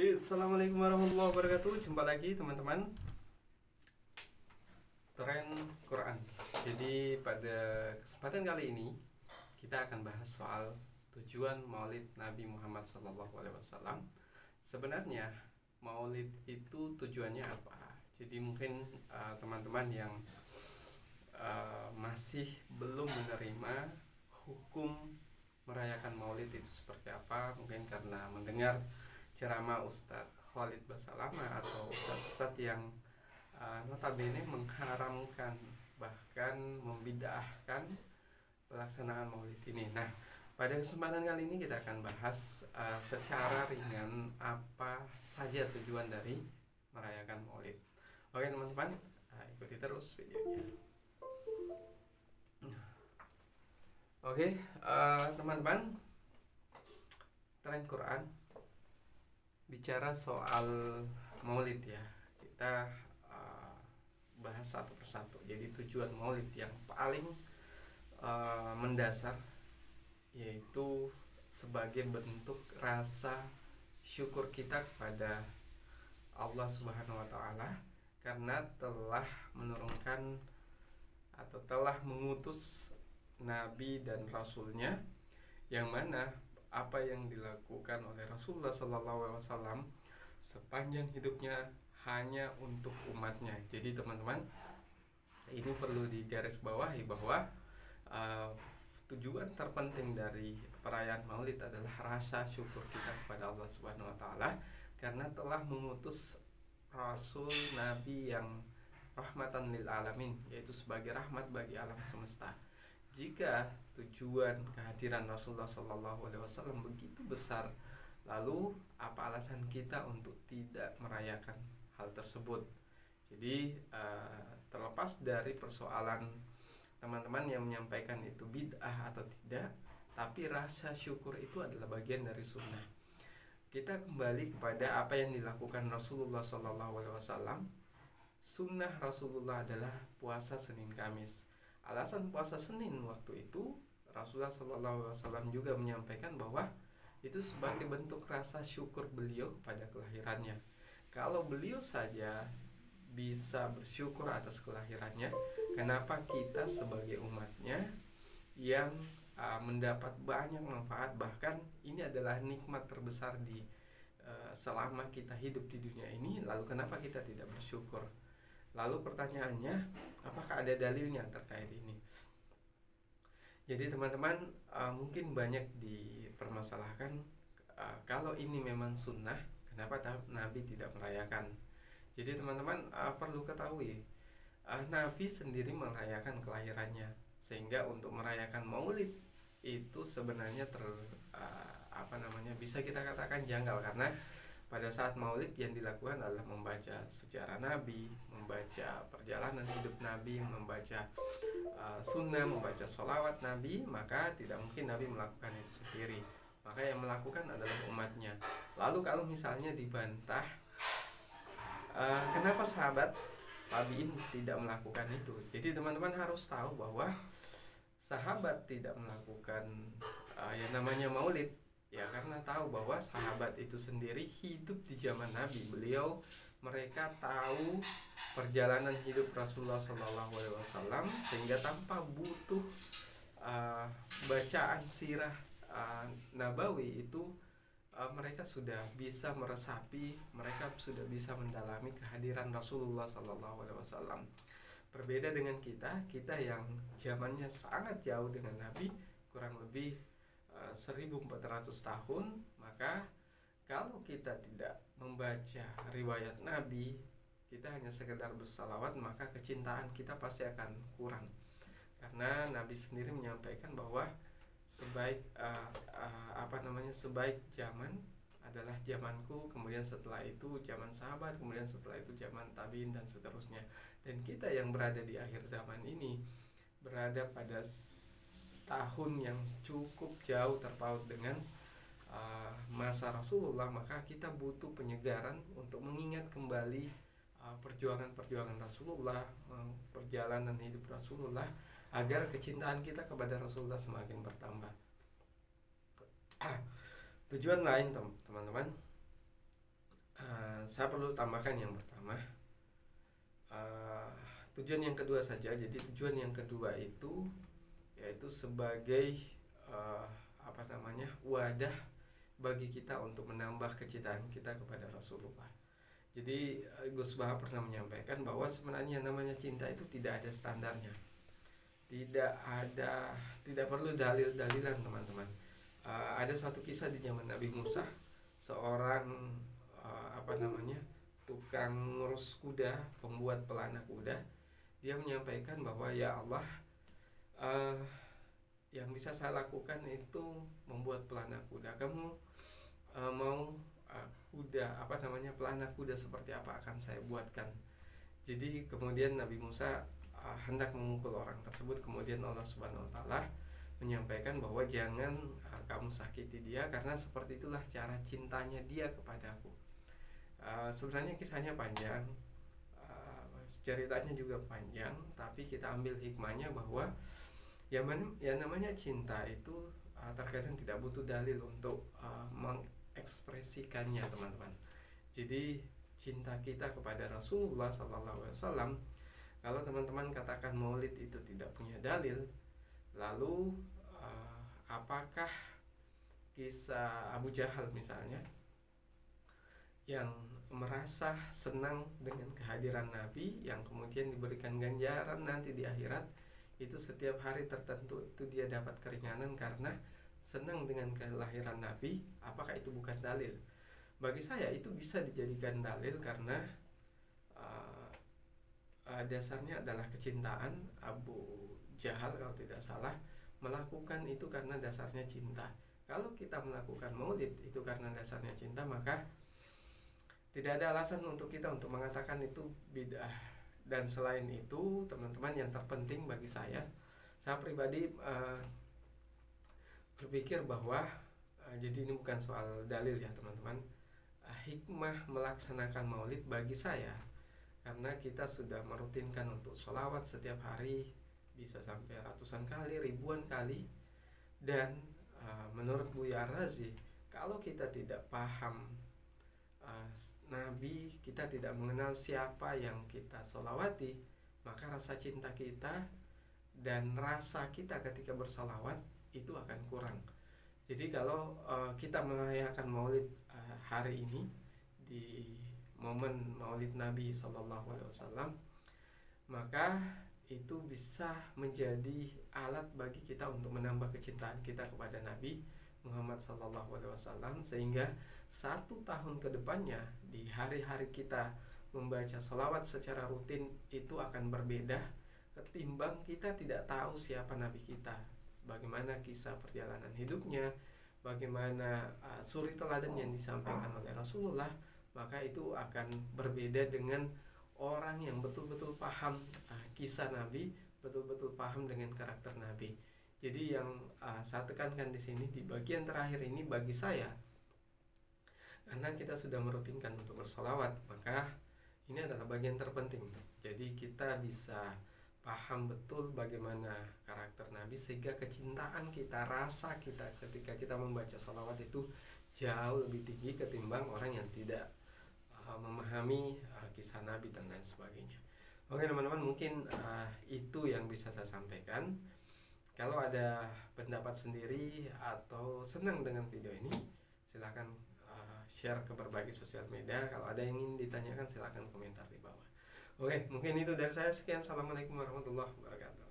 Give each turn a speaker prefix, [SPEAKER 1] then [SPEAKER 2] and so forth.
[SPEAKER 1] Oke, assalamualaikum warahmatullahi wabarakatuh. Jumpa lagi teman-teman. Tren Quran. Jadi pada kesempatan kali ini kita akan bahas soal tujuan Maulid Nabi Muhammad SAW. Sebenarnya Maulid itu tujuannya apa? Jadi mungkin teman-teman yang masih belum menerima hukum merayakan Maulid itu seperti apa, mungkin karena mendengar ceramah Ustadz Khalid Basalamah atau ustadz-ustadz yang notabene mengharamkan bahkan membid'ahkan pelaksanaan Maulid ini. Nah, pada kesempatan kali ini kita akan bahas secara ringan apa saja tujuan dari merayakan Maulid. Oke teman-teman, ikuti terus videonya. Oke, teman-teman, tren Quran bicara soal Maulid ya. Kita bahas satu persatu. Jadi tujuan Maulid yang paling mendasar yaitu sebagai bentuk rasa syukur kita kepada Allah Subhanahu wa taala karena telah menurunkan atau telah mengutus Nabi dan Rasulnya, yang mana apa yang dilakukan oleh Rasulullah SAW sepanjang hidupnya hanya untuk umatnya. Jadi teman-teman, ini perlu digarisbawahi bahwa tujuan terpenting dari perayaan Maulid adalah rasa syukur kita kepada Allah Subhanahu wa taala karena telah mengutus Rasul Nabi yang rahmatan lil alamin, yaitu sebagai rahmat bagi alam semesta. Jika tujuan kehadiran Rasulullah SAW begitu besar, lalu apa alasan kita untuk tidak merayakan hal tersebut? Jadi terlepas dari persoalan teman-teman yang menyampaikan itu bid'ah atau tidak, tapi rasa syukur itu adalah bagian dari sunnah. Kita kembali kepada apa yang dilakukan Rasulullah SAW. Sunnah Rasulullah adalah puasa Senin Kamis. Alasan puasa Senin waktu itu Rasulullah SAW juga menyampaikan bahwa itu sebagai bentuk rasa syukur beliau kepada kelahirannya. Kalau beliau saja bisa bersyukur atas kelahirannya, kenapa kita sebagai umatnya yang mendapat banyak manfaat, bahkan ini adalah nikmat terbesar di selama kita hidup di dunia ini, lalu kenapa kita tidak bersyukur? Lalu pertanyaannya, apakah ada dalilnya terkait ini? Jadi teman-teman, mungkin banyak dipermasalahkan, kalau ini memang sunnah, kenapa Nabi tidak merayakan? Jadi teman-teman perlu ketahui, Nabi sendiri merayakan kelahirannya, sehingga untuk merayakan Maulid itu sebenarnya bisa kita katakan janggal, karena pada saat Maulid yang dilakukan adalah membaca sejarah Nabi, membaca perjalanan hidup Nabi, membaca sunnah, membaca sholawat Nabi, maka tidak mungkin Nabi melakukan itu sendiri. Maka yang melakukan adalah umatnya. Lalu kalau misalnya dibantah, kenapa sahabat tabi'in tidak melakukan itu? Jadi teman-teman harus tahu bahwa sahabat tidak melakukan yang namanya Maulid ya karena tahu bahwa sahabat itu sendiri hidup di zaman Nabi. Mereka tahu perjalanan hidup Rasulullah SAW, sehingga tanpa butuh bacaan sirah Nabawi itu mereka sudah bisa meresapi, mereka sudah bisa mendalami kehadiran Rasulullah SAW. Berbeda dengan kita yang zamannya sangat jauh dengan Nabi, kurang lebih 1400 tahun, maka kalau kita tidak membaca riwayat Nabi, kita hanya sekedar bersalawat, maka kecintaan kita pasti akan kurang. Karena Nabi sendiri menyampaikan bahwa sebaik zaman adalah zamanku, kemudian setelah itu zaman sahabat, kemudian setelah itu zaman tabiin dan seterusnya. Dan kita yang berada di akhir zaman ini berada pada tahun yang cukup jauh terpaut dengan masa Rasulullah, maka kita butuh penyegaran untuk mengingat kembali perjuangan-perjuangan Rasulullah, perjalanan hidup Rasulullah, agar kecintaan kita kepada Rasulullah semakin bertambah. Tujuan lain teman-teman, saya perlu tambahkan yang pertama, tujuan yang kedua saja. Jadi tujuan yang kedua itu yaitu sebagai wadah bagi kita untuk menambah kecintaan kita kepada Rasulullah. Jadi Gus Baha pernah menyampaikan bahwa sebenarnya namanya cinta itu tidak ada standarnya, tidak perlu dalil-dalilan teman-teman. Ada suatu kisah di zaman Nabi Musa, seorang tukang ngurus kuda, pembuat pelana kuda. Dia menyampaikan bahwa ya Allah, yang bisa saya lakukan itu membuat pelana kuda. Kamu mau pelana kuda seperti apa akan saya buatkan. Jadi kemudian Nabi Musa hendak memukul orang tersebut. Kemudian Allah Subhanahu wa taala menyampaikan bahwa jangan kamu sakiti dia, karena seperti itulah cara cintanya dia kepadaku. Sebenarnya kisahnya panjang, ceritanya juga panjang, tapi kita ambil hikmahnya bahwa yang namanya cinta itu terkadang tidak butuh dalil untuk mengekspresikannya, teman-teman. Jadi cinta kita kepada Rasulullah SAW, kalau teman-teman katakan maulid itu tidak punya dalil, lalu apakah kisah Abu Jahal misalnya yang merasa senang dengan kehadiran Nabi, yang kemudian diberikan ganjaran nanti di akhirat, itu setiap hari tertentu itu dia dapat keringanan karena senang dengan kelahiran Nabi, apakah itu bukan dalil? Bagi saya itu bisa dijadikan dalil karena dasarnya adalah kecintaan. Abu Jahal kalau tidak salah melakukan itu karena dasarnya cinta. Kalau kita melakukan maulid itu karena dasarnya cinta, maka tidak ada alasan untuk kita untuk mengatakan itu bid'ah. Dan selain itu, teman-teman, yang terpenting bagi saya pribadi berpikir bahwa jadi ini bukan soal dalil ya teman-teman, hikmah melaksanakan maulid bagi saya, karena kita sudah merutinkan untuk sholawat setiap hari, bisa sampai ratusan kali, ribuan kali. Dan menurut Buya Razi, kalau kita tidak paham Nabi, kita tidak mengenal siapa yang kita sholawati, maka rasa cinta kita dan rasa kita ketika bersolawat itu akan kurang. Jadi kalau kita merayakan maulid hari ini di momen maulid Nabi SAW, maka itu bisa menjadi alat bagi kita untuk menambah kecintaan kita kepada Nabi Muhammad SAW, sehingga 1 tahun ke depannya di hari-hari kita membaca sholawat secara rutin itu akan berbeda ketimbang kita tidak tahu siapa Nabi kita, bagaimana kisah perjalanan hidupnya, bagaimana suri teladan yang disampaikan oleh Rasulullah. Maka itu akan berbeda dengan orang yang betul-betul paham kisah Nabi, betul-betul paham dengan karakter Nabi. Jadi yang saya tekankan di sini di bagian terakhir ini bagi saya, karena kita sudah merutinkan untuk bersolawat, maka ini adalah bagian terpenting. Jadi kita bisa paham betul bagaimana karakter Nabi, sehingga kecintaan kita, rasa kita ketika kita membaca solawat itu jauh lebih tinggi ketimbang orang yang tidak memahami kisah Nabi dan lain sebagainya. Oke teman-teman, mungkin itu yang bisa saya sampaikan. Kalau ada pendapat sendiri atau senang dengan video ini, silakan share ke berbagai sosial media. Kalau ada yang ingin ditanyakan, silakan komentar di bawah. Oke, mungkin itu dari saya. Sekian, assalamualaikum warahmatullahi wabarakatuh.